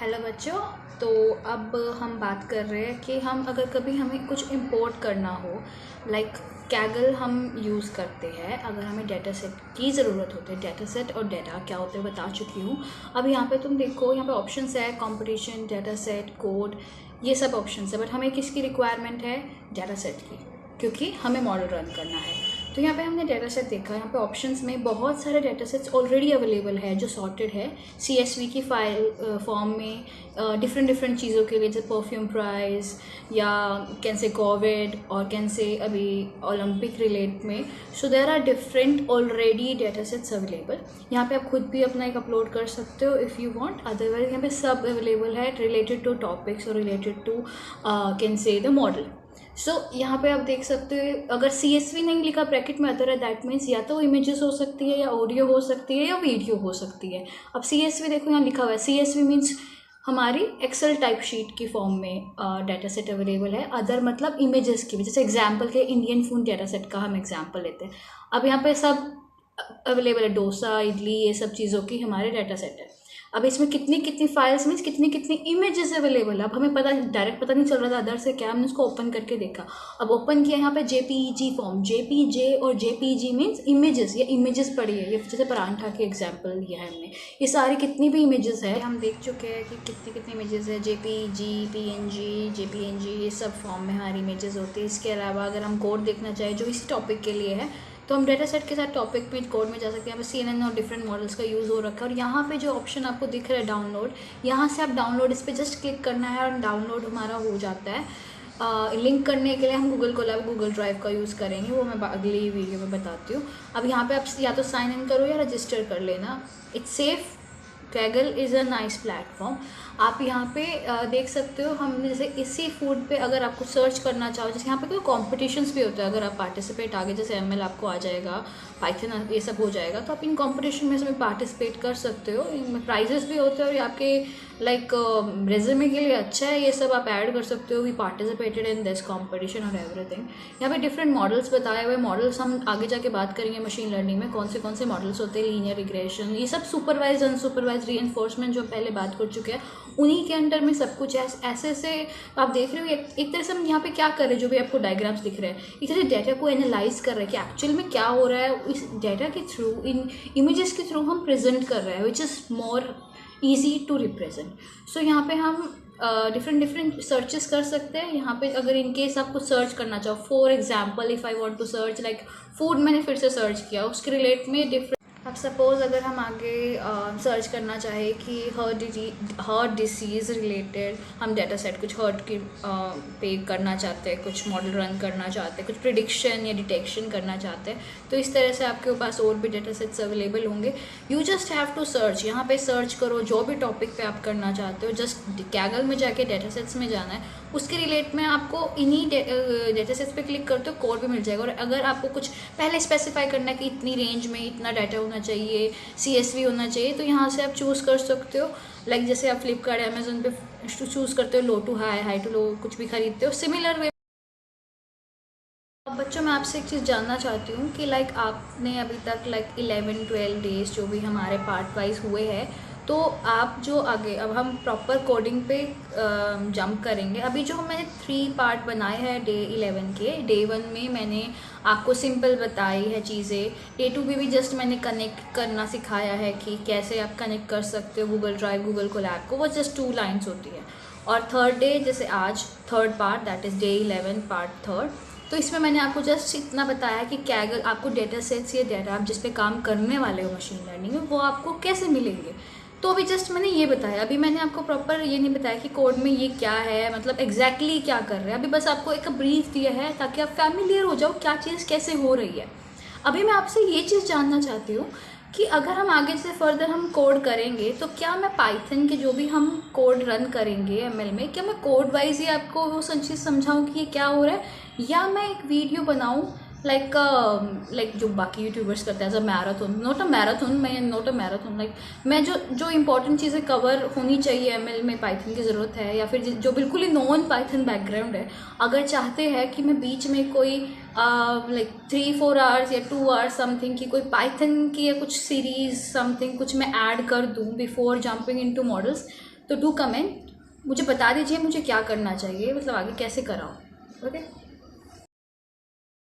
Hello बच्चों। तो अब हम बात कर रहे हैं कि हम अगर कभी हमें कुछ इंपोर्ट करना हो, लाइक कैगल हम यूज़ करते हैं अगर हमें डेटा सेट की ज़रूरत होती है। डेटा सेट और डेटा क्या होते हैं बता चुकी हूँ। अब यहाँ पे तुम देखो, यहाँ पे ऑप्शंस है कंपटीशन, डेटा सेट, कोड, ये सब ऑप्शंस है। बट हमें किसकी रिक्वायरमेंट है? डेटा सेट की, क्योंकि हमें मॉडल रन करना है। तो यहाँ पे हमने डेटा सेट देखा, यहाँ पे ऑप्शंस में बहुत सारे डेटा सेट्स ऑलरेडी अवेलेबल है जो सॉर्टेड है CSV की फाइल फॉर्म में, डिफरेंट डिफरेंट चीज़ों के लिए, जैसे परफ्यूम प्राइस या कैन से कोविड और कैन से अभी ओलंपिक रिलेट में। So there are different already data sets available. यहाँ पे आप खुद भी अपना एक अपलोड कर सकते हो इफ़ यू वांट। अदरवाइज यहाँ पे सब अवेलेबल है रिलेटेड टू टॉपिक्स और रिलेटेड टू कैन से द मॉडल। सो यहाँ पे आप देख सकते हो, अगर CSV नहीं लिखा ब्रैकेट में अदर है, दैट मीन्स या तो इमेजेस हो सकती है या ऑडियो हो सकती है या वीडियो हो सकती है। अब CSV देखो यहाँ लिखा हुआ है, CSV मीन्स हमारी एक्सेल टाइप शीट की फॉर्म में डाटा सेट अवेलेबल है। अदर मतलब इमेजेस की भी, जैसे एग्जाम्पल के इंडियन फूड डाटा सेट का हम एग्जाम्पल लेते हैं। अब यहाँ पे सब अवेलेबल है, डोसा, इडली, ये सब चीज़ों की हमारे डाटा सेट है। अब इसमें कितनी कितनी फाइल्स मीन्स कितनी कितनी इमेजेस अवेलेबल है। अब हमें पता डायरेक्ट पता नहीं चल रहा था अदर से क्या, हमने उसको ओपन करके देखा। अब ओपन किया यहाँ पे JPEG फॉर्म, JPJ और JPG मीन्स इमेजेस, ये इमेजेस पड़ी है। ये जैसे परांठा की एग्जाम्पल लिया है हमने, ये सारी कितनी भी इमेजेस है हम देख चुके हैं कि कितनी कितनी इमेजेस है। JPG, PNG, JPNG, ये सब फॉर्म में हमारी इमेजेस होती है। इसके अलावा अगर हम कोड देखना चाहें जो इस टॉपिक के लिए है, तो हम डेटा सेट के साथ टॉपिक में कोड में जा सकते हैं। यहाँ पे CNN और डिफरेंट मॉडल्स का यूज़ हो रखा है। और यहाँ पे जो ऑप्शन आपको दिख रहा है डाउनलोड, यहाँ से आप डाउनलोड, इस पर जस्ट क्लिक करना है और डाउनलोड हमारा हो जाता है। लिंक करने के लिए हम गूगल कोलैब, गूगल ड्राइव का यूज़ करेंगे, वो मैं अगली वीडियो में बताती हूँ। अब यहाँ पे आप या तो साइन इन करो या रजिस्टर कर लेना, it's safe. Kaggle is a nice platform. आप यहाँ पे देख सकते हो, हमने जैसे इसी फूड पे अगर आपको सर्च करना चाहो, जैसे यहाँ पे कोई कॉम्पिटिशन्स भी होता है, अगर आप पार्टिसिपेट आगे जैसे ML आपको आ जाएगा, पाइथन ये सब हो जाएगा, तो आप इन कॉम्पिटिशन में इसमें पार्टिसिपेट कर सकते हो। इनमें प्राइजेस भी होते हैं और आपके लाइक रेज्यूमे के लिए अच्छा है, ये सब आप ऐड कर सकते हो। We participated in this competition और एवरीथिंग। यहाँ पे डिफरेंट मॉडल्स बताए हुए, मॉडल्स हम आगे जाके बात करेंगे मशीन लर्निंग में कौन से मॉडल्स होते हैं, लीनियर रिग्रेशन, ये सब, सुपरवाइज अनसुपरवाइज रीइंफोर्समेंट जो पहले बात कर चुके हैं, उन्हीं के अंडर में सब कुछ है। ऐसे ऐसे आप देख रहे हो, एक तरह से हम यहाँ पे क्या कर रहे हैं, जो भी आपको डायग्राम्स दिख रहे हैं, एक तरह डेटा को एनालाइज कर रहे हैं कि एक्चुअल में क्या हो रहा है। इस डेटा के थ्रू, इन इमेजेस के थ्रू हम प्रेजेंट कर रहे हैं, which is more easy to represent. So यहाँ पे हम डिफरेंट सर्चेस कर सकते हैं। यहाँ पे अगर इन केस आपको सर्च करना चाहो, for example if I want to search like food, मैंने फिर से सर्च किया, उसके रिलेट में डिफरेंट। अब सपोज़ अगर हम आगे सर्च करना चाहें कि हार्ट डिसीज़ रिलेटेड, हम डेटा सेट कुछ हार्ट की पे करना चाहते हैं, कुछ मॉडल रन करना चाहते हैं, कुछ प्रिडिक्शन या डिटेक्शन करना चाहते हैं, तो इस तरह से आपके पास और भी डेटा सेट्स अवेलेबल होंगे। You just have to search, यहाँ पे सर्च करो जो भी टॉपिक पे आप करना चाहते हो, जस्ट कैगल में जाके डेटा सेट्स में जाना है, उसके रिलेट में आपको इन्हीं डेटा सेट्स पे क्लिक करते हो कोड भी मिल जाएगा। और अगर आपको कुछ पहले स्पेसिफाई करना है कि इतनी रेंज में इतना डाटा होना चाहिए, CSV होना चाहिए, तो यहाँ से आप चूज़ कर सकते हो। लाइक जैसे आप फ्लिपकार्ट, अमेजोन पे चूज़ करते हो लो to high, high to low, कुछ भी खरीदते हो, सिमिलर वे। अब बच्चों, मैं आपसे एक चीज़ जानना चाहती हूँ कि लाइक आपने अभी तक लाइक 11-12 डेज जो भी हमारे पार्ट वाइज हुए हैं, तो आप जो आगे, अब हम प्रॉपर कोडिंग पे जंप करेंगे। अभी जो मैंने 3 पार्ट बनाए हैं डे 11 के, डे 1 में मैंने आपको सिंपल बताई है चीज़ें, डे 2 में भी जस्ट मैंने कनेक्ट करना सिखाया है कि कैसे आप कनेक्ट कर सकते हो गूगल ड्राइव, गूगल कोलैब को, वो जस्ट 2 लाइन्स होती है। और थर्ड डे, जैसे आज third part, that is day 11 part third, तो इसमें मैंने आपको जस्ट इतना बताया कि कैगल आपको डेटा सेट्स, ये डेटा आप जिस पे काम करने वाले हो मशीन लर्निंग में, वो आपको कैसे मिलेंगे। तो अभी जस्ट मैंने ये बताया, अभी मैंने आपको प्रॉपर ये नहीं बताया कि कोड में ये क्या है, मतलब एग्जैक्टली क्या कर रहे हैं। अभी बस आपको एक ब्रीफ दिया है ताकि आप फैमिलियर हो जाओ क्या चीज़ कैसे हो रही है। अभी मैं आपसे ये चीज़ जानना चाहती हूँ कि अगर हम आगे से फर्दर हम कोड करेंगे, तो क्या मैं पाइथन के जो भी हम कोड रन करेंगे ML में, क्या मैं कोड वाइज ही आपको वो चीज़ समझाऊँ कि ये क्या हो रहा है, या मैं एक वीडियो बनाऊँ लाइक जो बाकी यूट्यूबर्स करते हैं, as a marathon, not a marathon, like मैं जो इंपॉर्टेंट चीज़ें कवर होनी चाहिए ML में, पाइथन की ज़रूरत है, या फिर जो बिल्कुल ही नॉन पाइथन बैकग्राउंड है, अगर चाहते हैं कि मैं बीच में कोई लाइक 3-4 आवर्स या 2 आवर्स समथिंग की कोई पाइथन की या कुछ सीरीज समथिंग कुछ मैं ऐड कर दूँ बिफोर जंपिंग इनटू मॉडल्स, तो डू कमेंट, मुझे बता दीजिए मुझे क्या करना चाहिए, मतलब आगे कैसे कराऊँ। ओके।